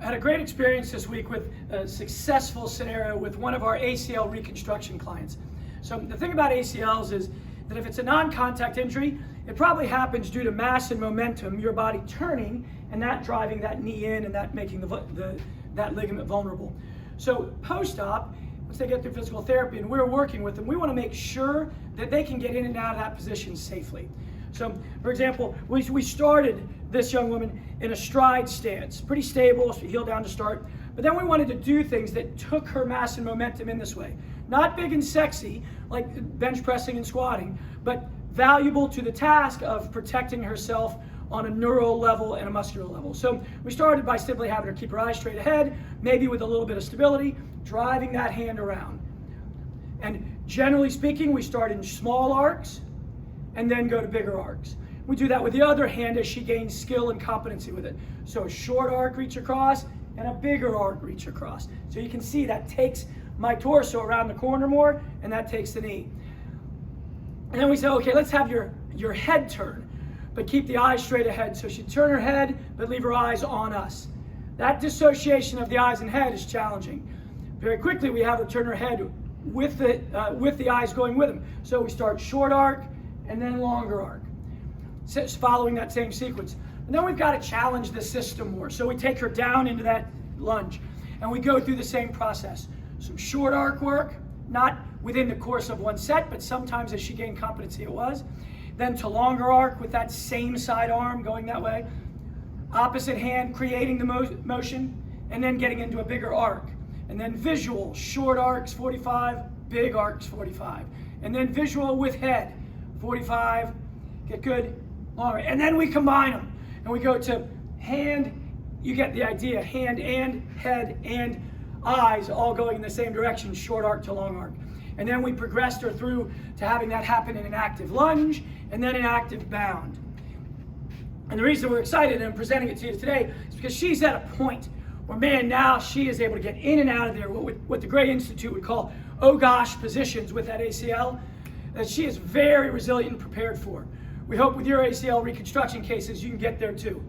had a great experience this week with a successful scenario with one of our ACL reconstruction clients. So the thing about ACLs is that if it's a non-contact injury, it probably happens due to mass and momentum, your body turning and that driving that knee in and that making that ligament vulnerable. So post-op, once they get through physical therapy and we're working with them, we want to make sure that they can get in and out of that position safely. So, for example, we started this young woman in a stride stance, pretty stable, heel down to start, but then we wanted to do things that took her mass and momentum in this way. Not big and sexy, like bench pressing and squatting, but valuable to the task of protecting herself on a neural level and a muscular level. So we started by simply having her keep her eyes straight ahead, maybe with a little bit of stability, driving that hand around. And generally speaking, we start in small arcs and then go to bigger arcs. We do that with the other hand as she gains skill and competency with it. So a short arc reach across and a bigger arc reach across. So you can see that takes my torso around the corner more and that takes the knee. And then we say, okay, let's have your head turn, but keep the eyes straight ahead. So she'd turn her head, but leave her eyes on us. That dissociation of the eyes and head is challenging. Very quickly, we have her turn her head with the eyes going with them. So we start short arc and then longer arc, following that same sequence. And then we've got to challenge the system more. So we take her down into that lunge and we go through the same process. Some short arc work, not within the course of one set, but sometimes as she gained competency it was. Then to longer arc with that same side arm going that way. Opposite hand creating the motion and then getting into a bigger arc. And then visual, short arcs 45, big arcs 45. And then visual with head, 45, get good, longer. And then we combine them and we go to hand, you get the idea, hand and head and eyes all going in the same direction, short arc to long arc. And then we progressed her through to having that happen in an active lunge and then an active bound. And the reason we're excited and presenting it to you today is because she's at a point where, man, now she is able to get in and out of there, what the Gray Institute would call oh gosh positions with that ACL, that she is very resilient and prepared for. We hope with your ACL reconstruction cases you can get there too.